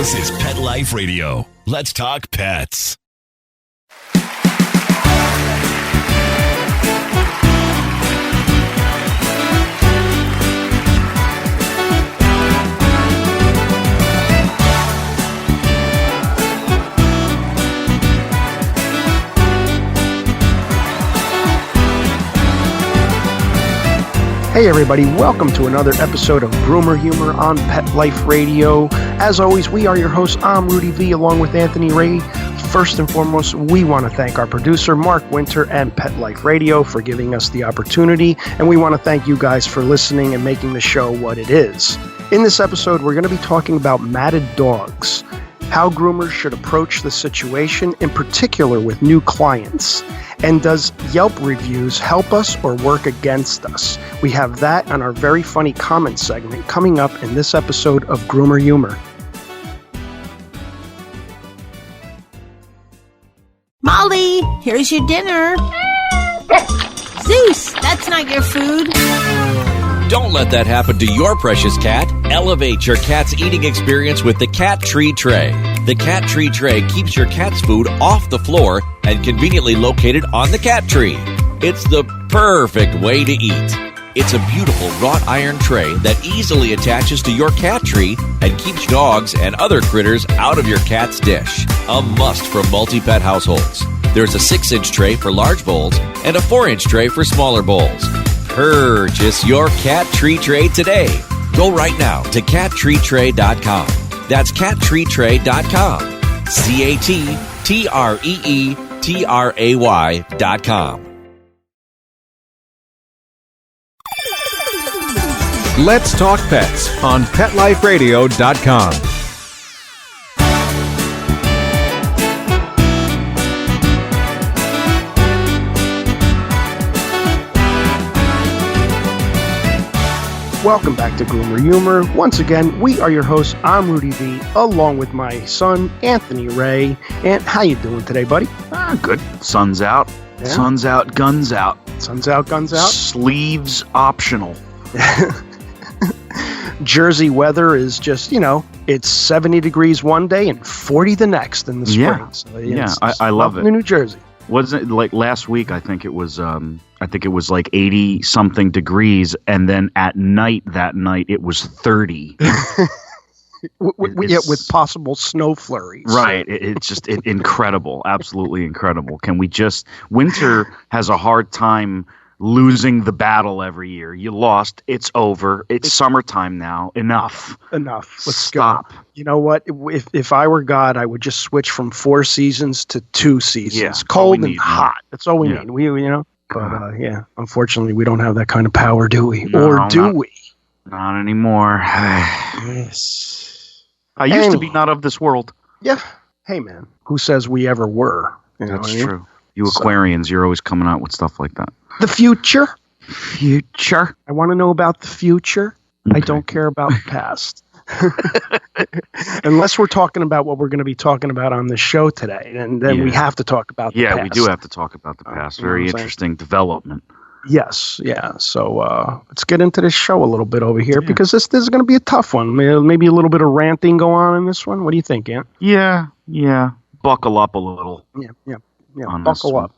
This is Pet Life Radio. Let's talk pets. Hey everybody, welcome to another episode of Groomer Humor on Pet Life Radio. As always, we are your hosts. I'm Rudy V along with Anthony Ray. First and foremost, we want to thank our producer, Mark Winter, and Pet Life Radio for giving us the opportunity, and we want to thank you guys for listening and making the show what it is. In this episode, we're going to be talking about matted dogs, how groomers should approach the situation, in particular with new clients. And does Yelp reviews help us or work against us? We have that and our very funny comment segment coming up in this episode of Groomer Humor. Molly, here's your dinner. Zeus, that's not your food. Don't let that happen to your precious cat. Elevate your cat's eating experience with the Cat Tree Tray. The Cat Tree Tray keeps your cat's food off the floor and conveniently located on the cat tree. It's the perfect way to eat. It's a beautiful wrought iron tray that easily attaches to your cat tree and keeps dogs and other critters out of your cat's dish. A must for multi-pet households. There's a 6-inch tray for large bowls and a 4-inch tray for smaller bowls. Purchase your Cat Tree Tray today. Go right now to cattreetray.com. That's cattreetray.com. cattreetray.com. Let's Talk Pets on PetLifeRadio.com. Welcome back to Groomer Humor. Once again, we are your hosts. I'm Rudy V, along with my son, Anthony Ray. And how you doing today, buddy? Good. Sun's out. Yeah. Sun's out, guns out. Sun's out, guns out? Sleeves optional. Jersey weather is just, it's 70 degrees one day and 40 the next in the spring. Yeah, So I love it. New Jersey. Wasn't it like last week? I think it was like 80 something degrees, and then at night it was 30. With possible snow flurries. Right. It's just incredible. Absolutely incredible. Winter has a hard time losing the battle every year. You lost. It's over. It's summertime now. Enough. Let's stop. Go. You know what? If I were God, I would just switch from 4 seasons to 2 seasons. Yeah, cold and hot. That's all we need. But unfortunately, we don't have that kind of power, do we? No, we? Not anymore. Yes. I used to be not of this world. Yeah. Hey, man. Who says we ever were? That's true. You Aquarians, you're always coming out with stuff like that. The future. I want to know about the future. Okay. I don't care about the past. Unless we're talking about what we're going to be talking about on the show today. And then we have to talk about the past. Yeah, we do have to talk about the past. Very interesting development. Yes, yeah. So let's get into this show a little bit over here because this is going to be a tough one. Maybe a little bit of ranting go on in this one. What do you think, Ant? Yeah. Buckle up a little. Yeah. Buckle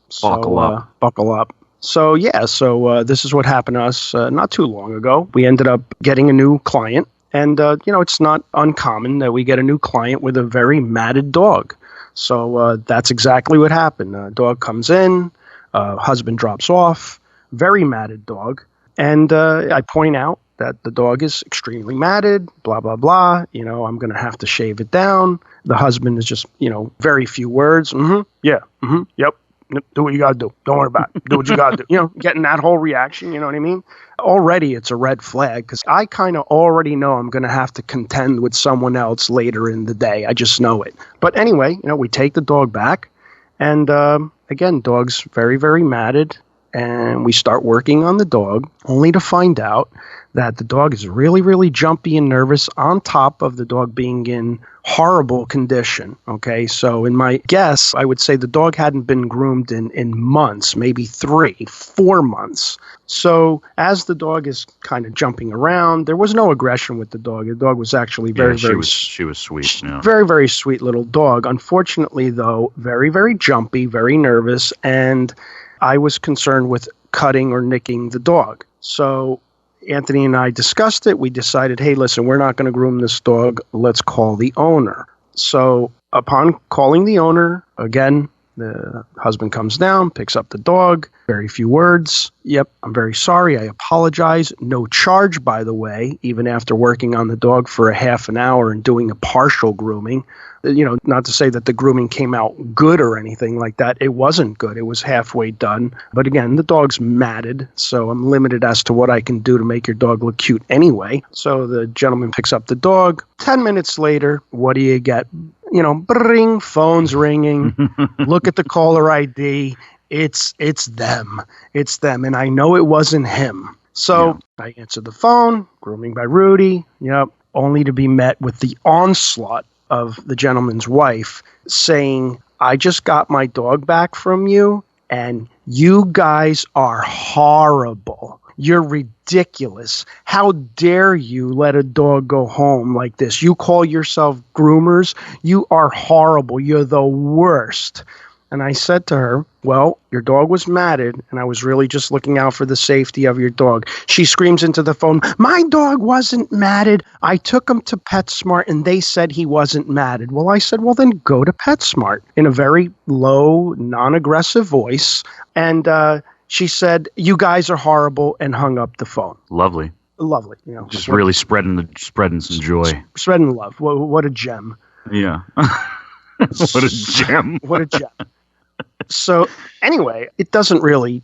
up. Buckle up. So this is what happened to us not too long ago. We ended up getting a new client. And, it's not uncommon that we get a new client with a very matted dog. So that's exactly what happened. Dog comes in, husband drops off, very matted dog. And I point out that the dog is extremely matted, blah, blah, blah. I'm going to have to shave it down. The husband is just, very few words. Yep. Do what you got to do. Don't worry about it. Do what you got to do. Getting that whole reaction, you know what I mean? Already it's a red flag because I kind of already know I'm going to have to contend with someone else later in the day. I just know it. But anyway, we take the dog back. And again, dog's very, very matted. And we start working on the dog only to find out that the dog is really, really jumpy and nervous on top of the dog being in horrible condition. Okay, so in my guess, I would say the dog hadn't been groomed in months, maybe 3-4 months. So as the dog is kind of jumping around, there was no aggression with the dog. The dog was actually she was sweet. Yeah. Very, very sweet little dog. Unfortunately, though, very, very jumpy, very nervous, and I was concerned with cutting or nicking the dog. So Anthony and I discussed it. We decided, hey, listen, we're not going to groom this dog. Let's call the owner. So upon calling the owner, again, the husband comes down, picks up the dog, very few words. Yep, I'm very sorry. I apologize. No charge, by the way, even after working on the dog for a half an hour and doing a partial grooming. Not to say that the grooming came out good or anything like that. It wasn't good. It was halfway done. But again, the dog's matted, so I'm limited as to what I can do to make your dog look cute anyway. So the gentleman picks up the dog. 10 minutes later, what do you get? Bring, phone's ringing. Look at the caller ID. It's them. It's them. And I know it wasn't him. So I answered the phone, grooming by Rudy. Yep. Only to be met with the onslaught of the gentleman's wife saying, I just got my dog back from you, and you guys are horrible. You're ridiculous. How dare you let a dog go home like this? You call yourself groomers? You are horrible. You're the worst. And I said to her, well, your dog was matted, and I was really just looking out for the safety of your dog. She screams into the phone, my dog wasn't matted. I took him to PetSmart, and they said he wasn't matted. Well, I said, well, then go to PetSmart in a very low, non-aggressive voice. And she said, you guys are horrible, and hung up the phone. Lovely. Just really spreading some joy. Spreading love. What a gem. Yeah. What a gem. What a gem. So anyway, it doesn't really,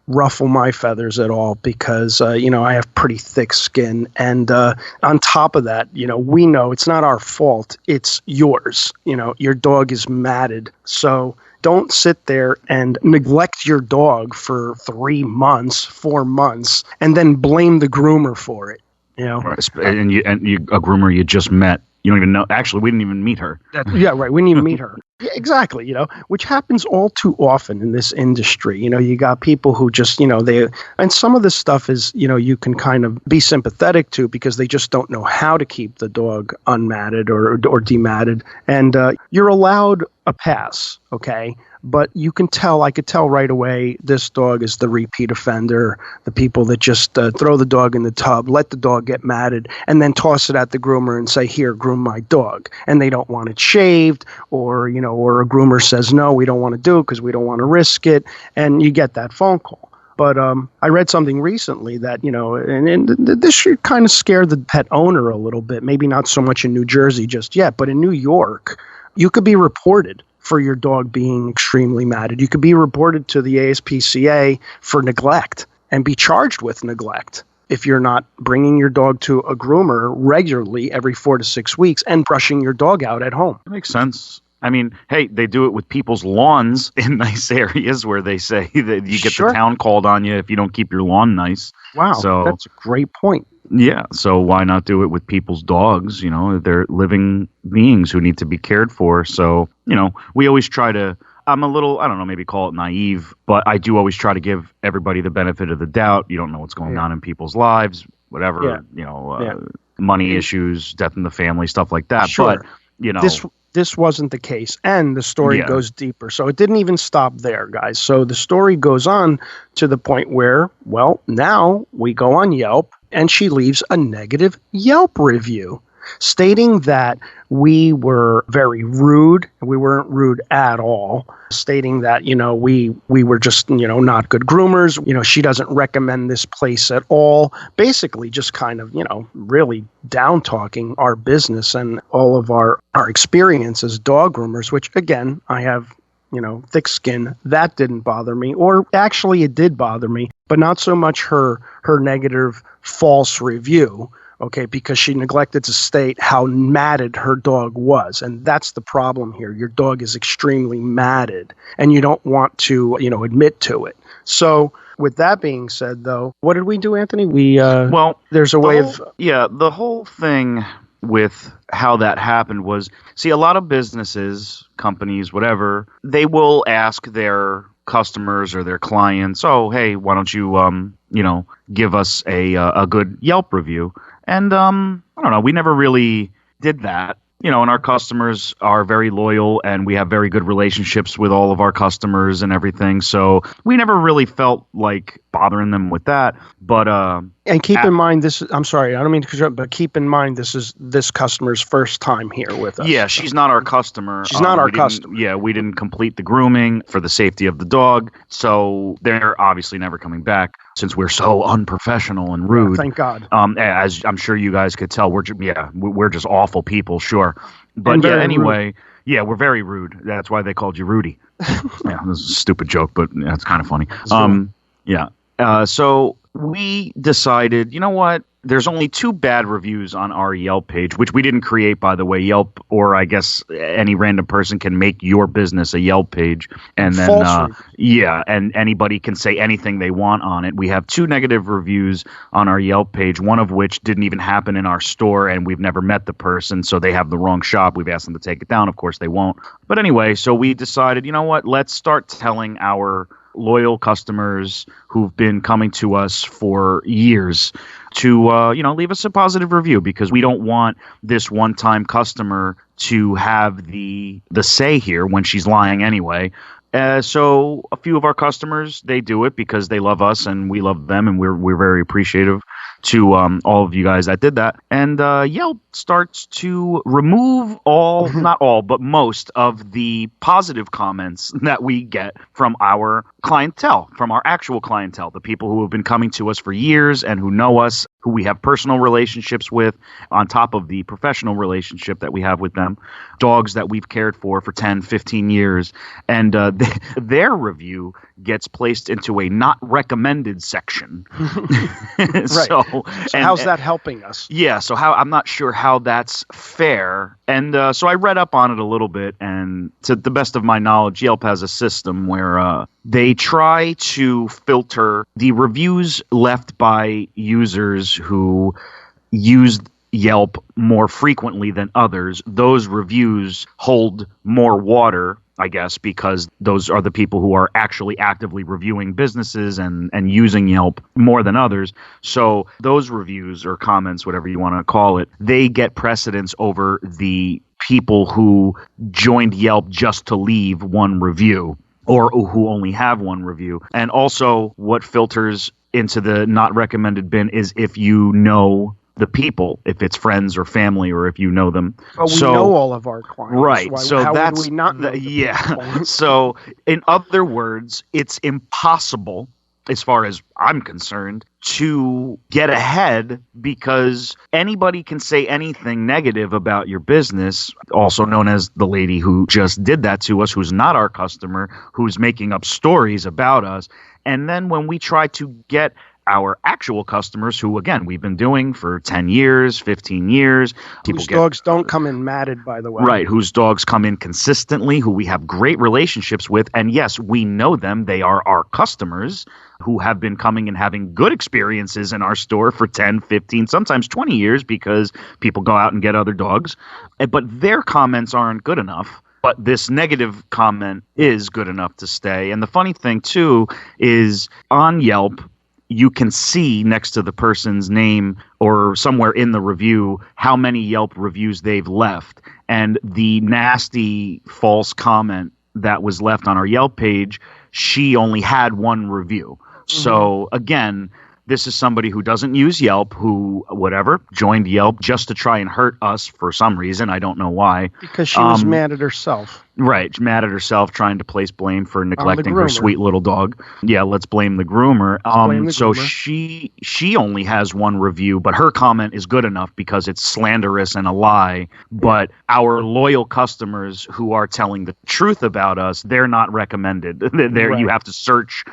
ruffle my feathers at all because, I have pretty thick skin. And on top of that, we know it's not our fault. It's yours. Your dog is matted. So don't sit there and neglect your dog for 3 months, 4 months, and then blame the groomer for it. Right. And a groomer you just met. You don't even know. Actually, we didn't even meet her. Yeah, right. We didn't even meet her. Yeah, exactly. Which happens all too often in this industry. You got people who just, and some of this stuff is, you can kind of be sympathetic to because they just don't know how to keep the dog unmatted or dematted. And you're allowed a pass, okay? But I could tell right away this dog is the repeat offender, the people that just throw the dog in the tub, let the dog get matted, and then toss it at the groomer and say, here, groom my dog. And they don't want it shaved, or a groomer says, no, we don't want to do it because we don't want to risk it. And you get that phone call. But I read something recently that, and this should kind of scare the pet owner a little bit, maybe not so much in New Jersey just yet, but in New York, you could be reported for your dog being extremely matted. You could be reported to the ASPCA for neglect and be charged with neglect if you're not bringing your dog to a groomer regularly every 4 to 6 weeks and brushing your dog out at home. That makes sense. I mean, hey, they do it with people's lawns in nice areas where they say that you get the town called on you if you don't keep your lawn nice. Wow, so that's a great point. Yeah, so why not do it with people's dogs? They're living beings who need to be cared for. So, we always try to, I'm a little, I don't know, maybe call it naive, but I do always try to give everybody the benefit of the doubt. You don't know what's going on in people's lives, whatever, money issues, death in the family, stuff like that. Sure. But, this wasn't the case, and the story goes deeper. So it didn't even stop there, guys. So the story goes on to the point where, well, now we go on Yelp, and she leaves a negative Yelp review stating that we were very rude. We weren't rude at all. Stating that, we were just, not good groomers. She doesn't recommend this place at all. Basically just kind of, really down talking our business and all of our experience as dog groomers, which again, I have, thick skin. That didn't bother me, or actually it did bother me, but not so much her negative false review. Okay, because she neglected to state how matted her dog was. And that's the problem here. Your dog is extremely matted, and you don't want to, admit to it. So With that being said, though, what did we do, Anthony? We Well, there's a way of the whole thing with how that happened was, see, a lot of businesses, companies, whatever, they will ask their customers or their clients, oh, hey, why don't you, give us a good Yelp review? And I don't know, we never really did that. And our customers are very loyal, and we have very good relationships with all of our customers and everything. So we never really felt like bothering them with that. But and keep in mind, I'm sorry, I don't mean to interrupt, but keep in mind this is this customer's first time here with us. Yeah, she's not our customer. She's not our customer. Yeah, we didn't complete the grooming for the safety of the dog, so they're obviously never coming back. Since we're so unprofessional and rude. Yeah, thank God. As I'm sure you guys could tell, we're just awful people, sure. But yeah, anyway, rude. We're very rude. That's why they called you Rudy. Yeah, this is a stupid joke, but it's kind of funny. So we decided, you know what? There's only 2 bad reviews on our Yelp page, which we didn't create, by the way. Yelp, or I guess any random person can make your business a Yelp page. And then, and anybody can say anything they want on it. We have 2 negative reviews on our Yelp page, one of which didn't even happen in our store, and we've never met the person, so they have the wrong shop. We've asked them to take it down. Of course, they won't. But anyway, so we decided, you know what? Let's start telling our loyal customers who've been coming to us for years to leave us a positive review, because we don't want this one-time customer to have the say here when she's lying anyway. So a few of our customers, they do it because they love us and we love them, and we're very appreciative to all of you guys that did that. And Yelp starts to remove not all, but most of the positive comments that we get from our clientele, from our actual clientele, the people who have been coming to us for years and who know us, who we have personal relationships with, on top of the professional relationship that we have with them, dogs that we've cared for 10, 15 years. And their review gets placed into a not recommended section. Right. So how's that helping us? Yeah, so I'm not sure how that's fair. And so I read up on it a little bit, and to the best of my knowledge, Yelp has a system where they try to filter the reviews left by users who used Yelp more frequently than others. Those reviews hold more water, I guess, because those are the people who are actually actively reviewing businesses and using Yelp more than others. So those reviews or comments, whatever you want to call it, they get precedence over the people who joined Yelp just to leave one review, or who only have one review. And also what filters into the not recommended bin is if you know the people, if it's friends or family, or if you know them. But we know all of our clients. Right. How would we not know them? So in other words, it's impossible, as far as I'm concerned, to get ahead, because anybody can say anything negative about your business, also known as the lady who just did that to us, who's not our customer, who's making up stories about us. And then when we try to get our actual customers, who, again, we've been doing for 10 years, 15 years. Whose dogs don't come in matted, by the way. Right, whose dogs come in consistently, who we have great relationships with. And yes, we know them. They are our customers who have been coming and having good experiences in our store for 10, 15, sometimes 20 years, because people go out and get other dogs. But their comments aren't good enough. But this negative comment is good enough to stay. And the funny thing, too, is on Yelp, you can see next to the person's name or somewhere in the review how many Yelp reviews they've left. And the nasty false comment that was left on our Yelp page, she only had 1 review. Mm-hmm. So again, this is somebody who doesn't use Yelp, who, joined Yelp just to try and hurt us for some reason. I don't know why. Because she was mad at herself. Right, mad at herself, trying to place blame for neglecting her sweet little dog. Yeah, let's blame the groomer. So groomer. She only has 1 review, but her comment is good enough because it's slanderous and a lie. But our loyal customers who are telling the truth about us, they're not recommended. Right. You have to search,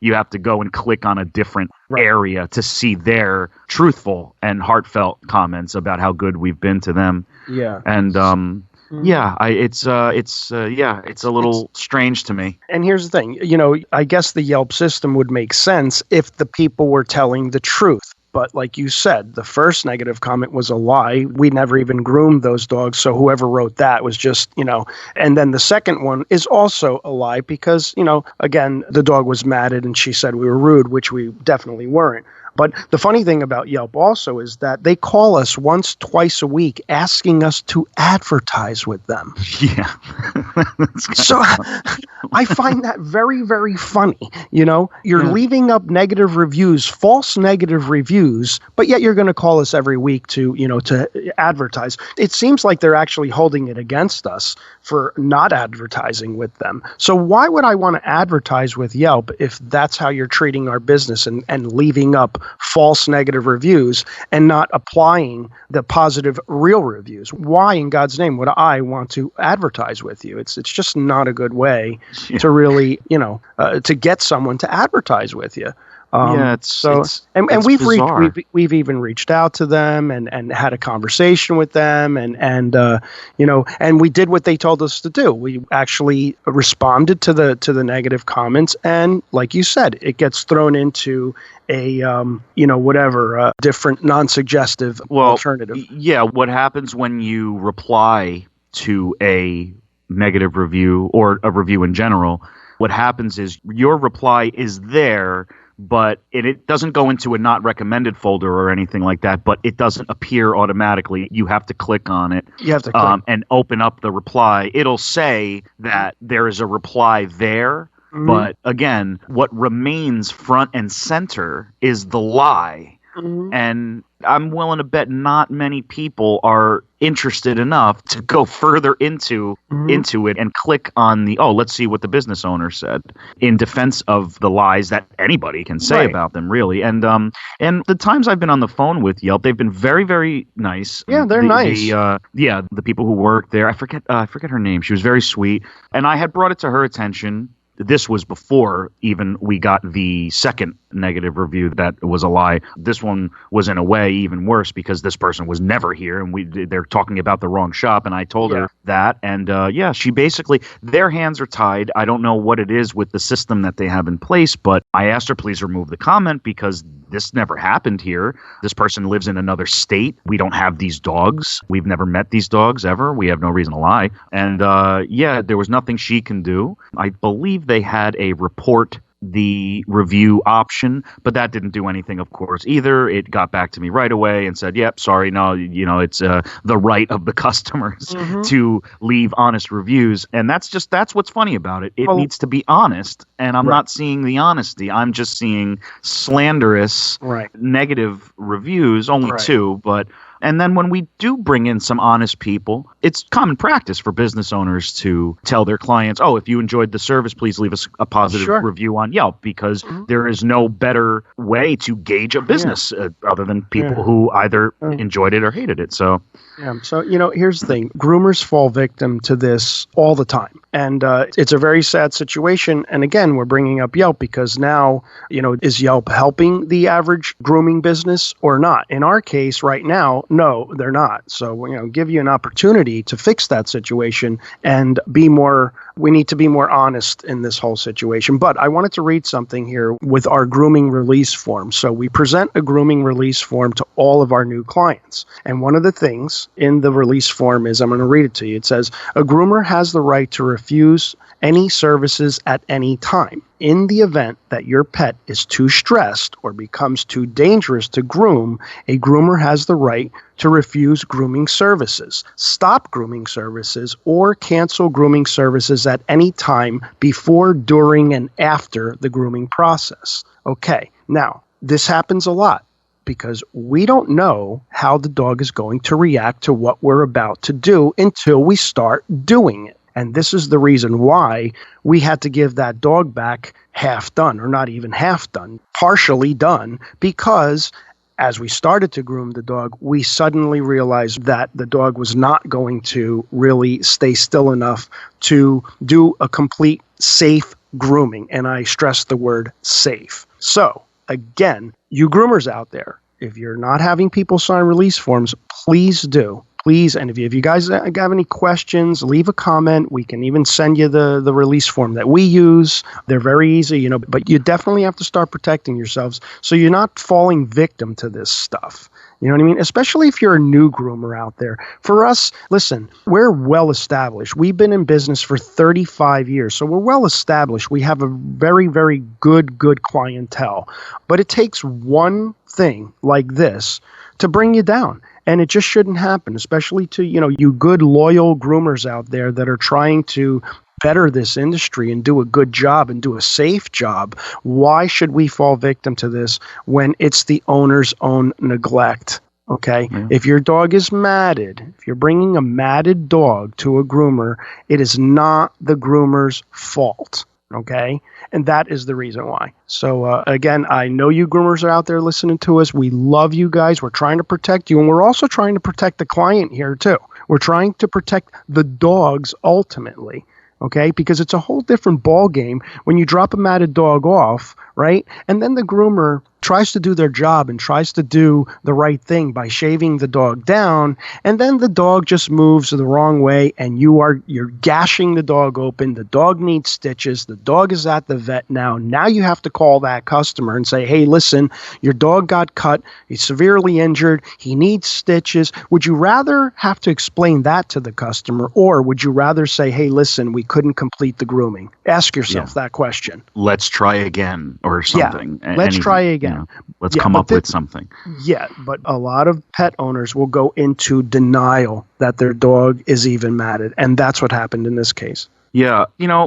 you have to go and click on a different area to see their truthful and heartfelt comments about how good we've been to them. Yeah. And Yeah, it's a little strange to me. And here's the thing, I guess the Yelp system would make sense if the people were telling the truth. But like you said, the first negative comment was a lie. We never even groomed those dogs. So whoever wrote that was just, and then the second one is also a lie because, again, the dog was matted and she said we were rude, which we definitely weren't. But the funny thing about Yelp also is that they call us once, twice a week asking us to advertise with them. Yeah. So I find that very, very funny. You're leaving up negative reviews, false negative reviews, but yet you're going to call us every week to advertise. It seems like they're actually holding it against us for not advertising with them. So why would I want to advertise with Yelp if that's how you're treating our business and leaving up false negative reviews and not applying the positive real reviews? Why in God's name would I want to advertise with you? It's just not a good way to really, to get someone to advertise with you. We've even reached out to them and had a conversation with them and we did what they told us to do. We actually responded to the negative comments, and like you said, it gets thrown into a different non-suggestive alternative. Yeah, what happens when you reply to a negative review or a review in general? What happens is your reply is there, but it doesn't go into a not recommended folder or anything like that, but it doesn't appear automatically. You have to click on it. You have to click. And open up the reply. It'll say that there is a reply there, but again, what remains front and center is the lie. And I'm willing to bet not many people are interested enough to go further into it and click on let's see what the business owner said in defense of the lies that anybody can say about them, really. And the times I've been on the phone with Yelp, they've been very, very nice. Yeah, they're nice. The people who work there, I forget her name. She was very sweet, and I had brought it to her attention. This was before even we got the second negative review that was a lie. This one was in a way even worse because this person was never here and they're talking about the wrong shop, and I told her that, and she basically, their hands are tied. I don't know what it is with the system that they have in place, but I asked her please remove the comment because this never happened here. This person lives in another state. We don't have these dogs. We've never met these dogs ever. We have no reason to lie. And there was nothing she can do. I believe they had a report the review option, but that didn't do anything, of course, either. It got back to me right away and said, yep, sorry, no, it's the right of the customers to leave honest reviews. And that's what's funny about it. It needs to be honest, and I'm not seeing the honesty. I'm just seeing slanderous, negative reviews, only two, but... And then when we do bring in some honest people, it's common practice for business owners to tell their clients, if you enjoyed the service, please leave us a positive review on Yelp, because there is no better way to gauge a business other than people who either enjoyed it or hated it. So, here's the thing. Groomers fall victim to this all the time. And it's a very sad situation. And again, we're bringing up Yelp because now, is Yelp helping the average grooming business or not? In our case right now, no, they're not. So, give you an opportunity to fix that situation and we need to be more honest in this whole situation. But I wanted to read something here with our grooming release form. So we present a grooming release form to all of our new clients. And one of the things in the release form is, I'm going to read it to you. It says, a groomer has the right to refuse any services at any time. In the event that your pet is too stressed or becomes too dangerous to groom, a groomer has the right to refuse grooming services, stop grooming services, or cancel grooming services at any time before, during, and after the grooming process. Okay, now, this happens a lot because we don't know how the dog is going to react to what we're about to do until we start doing it. And this is the reason why we had to give that dog back half done, or not even half done, partially done, because as we started to groom the dog, we suddenly realized that the dog was not going to really stay still enough to do a complete safe grooming. And I stress the word safe. So again, you groomers out there, if you're not having people sign release forms, please do. please, and if you guys have any questions, leave a comment. We can even send you the release form that we use. They're very easy, but you definitely have to start protecting yourselves so you're not falling victim to this stuff. You know what I mean? Especially if you're a new groomer out there. For us, listen, we're well established. We've been in business for 35 years, so we're well established. We have a very, very good clientele. But it takes one thing like this to bring you down. And it just shouldn't happen, especially to, you good, loyal groomers out there that are trying to better this industry and do a good job and do a safe job. Why should we fall victim to this when it's the owner's own neglect? Okay. Yeah. If your dog is matted, if you're bringing a matted dog to a groomer, it is not the groomer's fault. Okay. And that is the reason why. So again, I know you groomers are out there listening to us. We love you guys. We're trying to protect you. And we're also trying to protect the client here too. We're trying to protect the dogs ultimately. Okay, because it's a whole different ball game when you drop a matted dog off, right? And then the groomer tries to do their job and tries to do the right thing by shaving the dog down, and then the dog just moves the wrong way and you're gashing the dog open. The dog needs stitches. The dog is at the vet now. Now you have to call that customer and say, hey, listen, your dog got cut. He's severely injured. He needs stitches. Would you rather have to explain that to the customer, or would you rather say, hey, listen, we couldn't complete the grooming? Ask yourself that question. Let's try again or something. Yeah, let's try again. Let's come up with something. Yeah, but a lot of pet owners will go into denial that their dog is even matted, and that's what happened in this case. Yeah,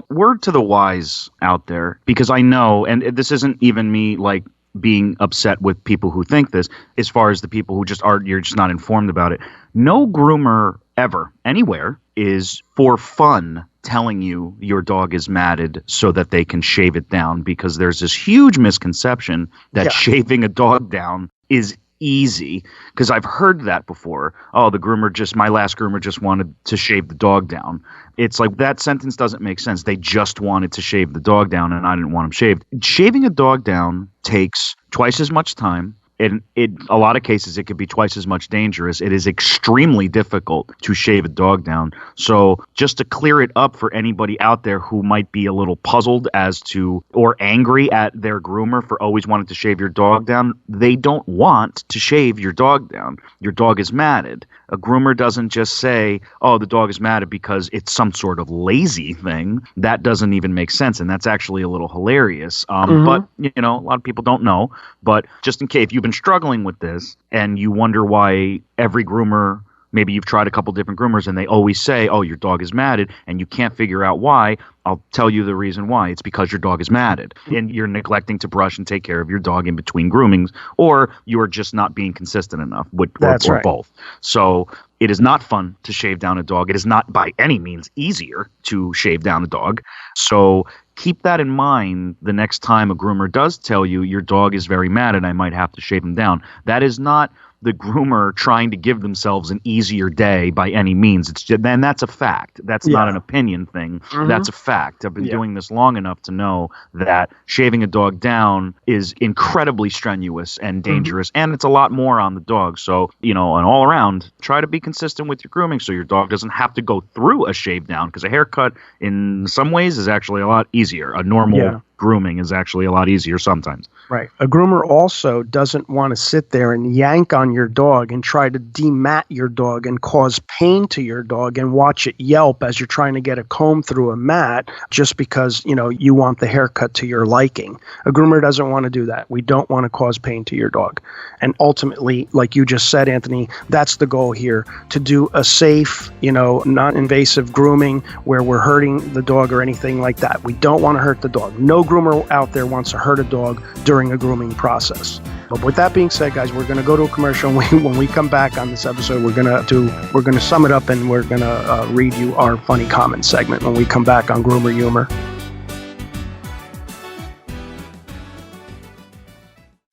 word to the wise out there, because I know, and this isn't even me like being upset with people who think this, as far as the people who you're just not informed about it. No groomer ever, anywhere, is for fun telling you your dog is matted so that they can shave it down, because there's this huge misconception that shaving a dog down is easy, because I've heard that before. Oh, my last groomer just wanted to shave the dog down. It's like that sentence doesn't make sense. They just wanted to shave the dog down and I didn't want them shaved. Shaving a dog down takes twice as much time. In a lot of cases, it could be twice as much dangerous. It is extremely difficult to shave a dog down. So just to clear it up for anybody out there who might be a little puzzled as to, or angry at their groomer for always wanting to shave your dog down, they don't want to shave your dog down. Your dog is matted. A groomer doesn't just say, oh, the dog is matted because it's some sort of lazy thing. That doesn't even make sense. And that's actually a little hilarious. But, a lot of people don't know. But just in case, if you've been struggling with this and you wonder why every groomer, maybe you've tried a couple different groomers and they always say, oh, your dog is matted, and you can't figure out why, I'll tell you the reason why. It's because your dog is matted and you're neglecting to brush and take care of your dog in between groomings, or you're just not being consistent enough, or both. So it is not fun to shave down a dog. It is not by any means easier to shave down a dog. So keep that in mind the next time a groomer does tell you your dog is very matted, I might have to shave him down. That is not the groomer trying to give themselves an easier day by any means. It's just, and that's a fact. That's not an opinion thing. That's a fact. I've been doing this long enough to know that shaving a dog down is incredibly strenuous and dangerous, and it's a lot more on the dog. So, and all around, try to be consistent with your grooming so your dog doesn't have to go through a shave down, because a haircut in some ways is actually a lot easier. A normal grooming is actually a lot easier sometimes. Right. A groomer also doesn't want to sit there and yank on your dog and try to demat your dog and cause pain to your dog and watch it yelp as you're trying to get a comb through a mat just because, you want the haircut to your liking. A groomer doesn't want to do that. We don't want to cause pain to your dog. And ultimately, like you just said, Anthony, that's the goal here, to do a safe, non-invasive grooming where we're hurting the dog or anything like that. We don't want to hurt the dog. No groomer out there wants to hurt a dog during a grooming process. But with that being said, guys, we're going to go to a commercial. When we come back on this episode, we're going to sum it up, and we're going to read you our funny comment segment when we come back on Groomer Humor.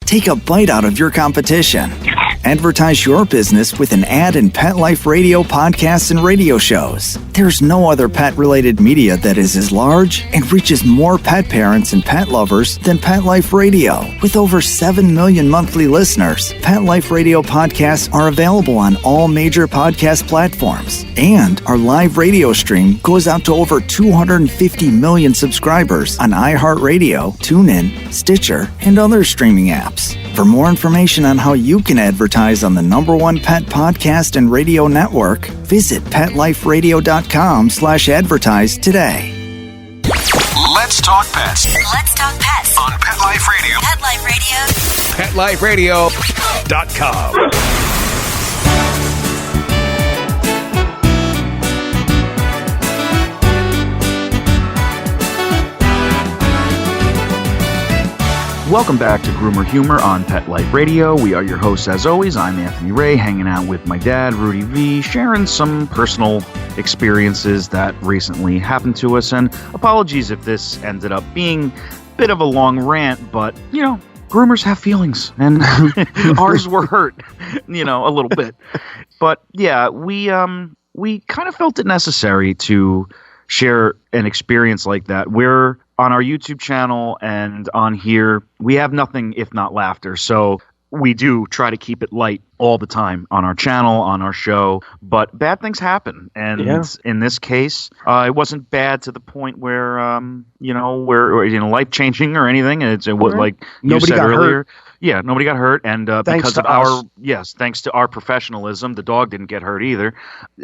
Take a bite out of your competition. Advertise your business with an ad in Pet Life Radio podcasts and radio shows. There's no other pet-related media that is as large and reaches more pet parents and pet lovers than Pet Life Radio. With over 7 million monthly listeners, Pet Life Radio podcasts are available on all major podcast platforms. And our live radio stream goes out to over 250 million subscribers on iHeartRadio, TuneIn, Stitcher, and other streaming apps. For more information on how you can advertise on the #1 pet podcast and radio network, visit PetLifeRadio.com/advertise today. Let's talk pets Let's talk pets on Pet Life Radio. Pet Life Radio. PetLifeRadio.com. Welcome back to Groomer Humor on Pet Life Radio. We are your hosts as always. I'm Anthony Ray, hanging out with my dad, Rudy V, sharing some personal experiences that recently happened to us. And apologies if this ended up being a bit of a long rant, but, you know, groomers have feelings, and ours were hurt, you know, a little bit. But, yeah, we kind of felt it necessary to share an experience like that. We're on our YouTube channel and on here, we have nothing if not laughter. So we do try to keep it light all the time on our channel, on our show, but bad things happen. And in this case, it wasn't bad to the point where, life-changing or anything. And it was like you said earlier. Hurt. Yeah, nobody got hurt. And because of thanks to our professionalism, the dog didn't get hurt either.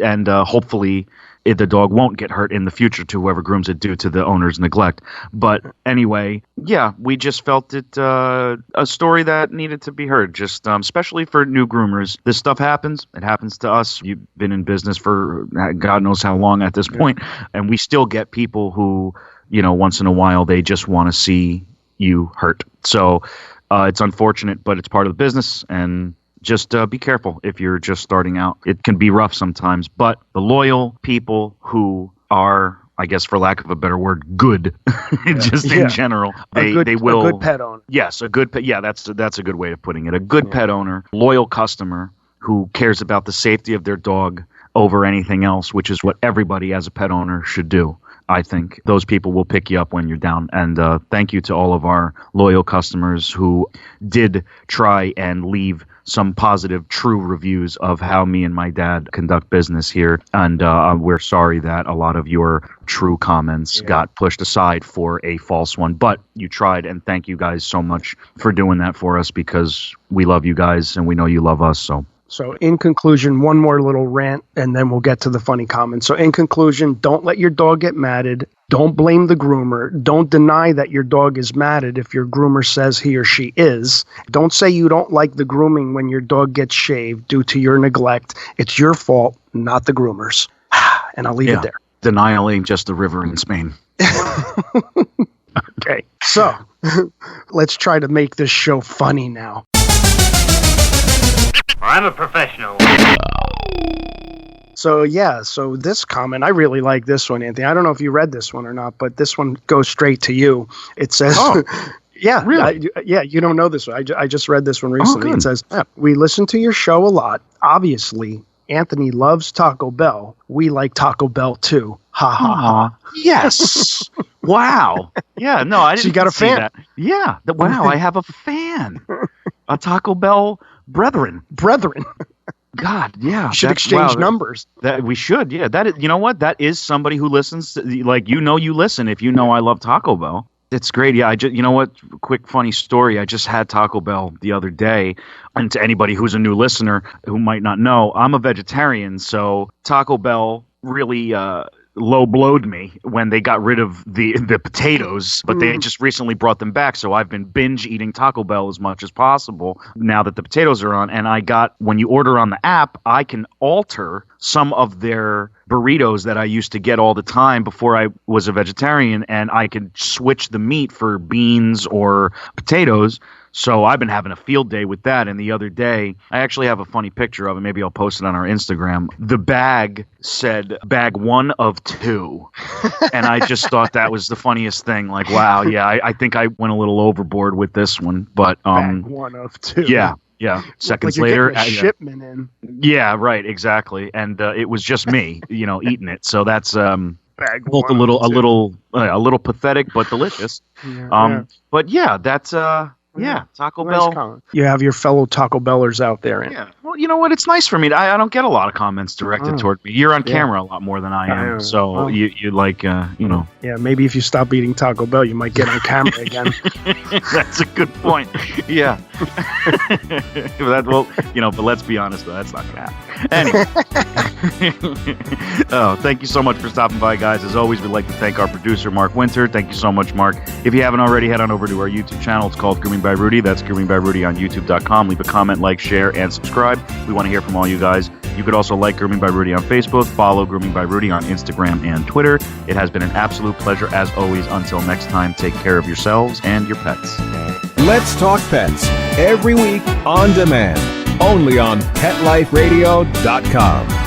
And hopefully the dog won't get hurt in the future to whoever grooms it due to the owner's neglect. But anyway, yeah, we just felt it a story that needed to be heard, just especially for new groomers. This stuff happens. It happens to us. You've been in business for God knows how long at this point, and we still get people who, you know, once in a while they just want to see you hurt. So it's unfortunate, but it's part of the business, and just be careful if you're just starting out. It can be rough sometimes, but the loyal people who are, I guess for lack of a better word, good, in general, they will. A good pet owner. Yes, a good pet. Yeah, that's a good way of putting it. A good pet owner, loyal customer who cares about the safety of their dog over anything else, which is what everybody as a pet owner should do. I think those people will pick you up when you're down. And thank you to all of our loyal customers who did try and leave some positive, true reviews of how me and my dad conduct business here. And we're sorry that a lot of your true comments got pushed aside for a false one. But you tried, and thank you guys so much for doing that for us, because we love you guys and we know you love us. So in conclusion, one more little rant, and then we'll get to the funny comments. So in conclusion, don't let your dog get matted. Don't blame the groomer. Don't deny that your dog is matted if your groomer says he or she is. Don't say you don't like the grooming when your dog gets shaved due to your neglect. It's your fault, not the groomer's. And I'll leave it there. Denial ain't just a river in Spain. Okay, so let's try to make this show funny now. I'm a professional. So this comment, I really like this one, Anthony. I don't know if you read this one or not, but this one goes straight to you. It says, yeah, really? You don't know this one. I just read this one recently. It says, we listen to your show a lot. Obviously, Anthony loves Taco Bell. We like Taco Bell too. Ha ha ha. Yes. Wow. Yeah, no, I didn't so you got a fan. That. Yeah. Wow, I have a fan. A Taco Bell brethren. God, yeah. We should exchange numbers. That we should, yeah. That is, you know what? That is somebody who listens to, like, you listen if you know I love Taco Bell. It's great. Yeah, you know what? Quick funny story. I just had Taco Bell the other day. And to anybody who's a new listener who might not know, I'm a vegetarian, so Taco Bell really low-blowed me when they got rid of the potatoes, but they just recently brought them back, so I've been binge eating Taco Bell as much as possible now that the potatoes are on. And when you order on the app, I can alter some of their burritos that I used to get all the time before I was a vegetarian, and I could switch the meat for beans or potatoes. So I've been having a field day with that. And the other day, I actually have a funny picture of it. Maybe I'll post it on our Instagram. The bag said bag 1 of 2. And I just thought that was the funniest thing. Like, wow, yeah, I think I went a little overboard with this one. But bag 1 of 2. Yeah. Yeah, seconds like you're later, getting a shipment in. Yeah, right, exactly. And it was just me, eating it. So that's Bag both one, a little pathetic but delicious. Yeah. But yeah, that's Taco Nice Bell. comment. You have your fellow Taco Bellers out there. Yeah. Well, you know what? It's nice for me. I don't get a lot of comments directed toward me. You're on camera a lot more than I am. So Well, you like, Yeah, maybe if you stop eating Taco Bell, you might get on camera again. That's a good point. Yeah. But let's be honest, though, that's not going to happen. Anyway. Thank you so much for stopping by, guys. As always, we'd like to thank our producer, Mark Winter. Thank you so much, Mark. If you haven't already, head on over to our YouTube channel. It's called Grooming by Rudy. That's Grooming by Rudy on YouTube.com. Leave a comment, like, share, and subscribe. We want to hear from all you guys. You could also like Grooming by Rudy on Facebook, follow Grooming by Rudy on Instagram and Twitter. It has been an absolute pleasure, as always. Until next time, take care of yourselves and your pets. Let's Talk Pets, every week on demand, only on PetLifeRadio.com.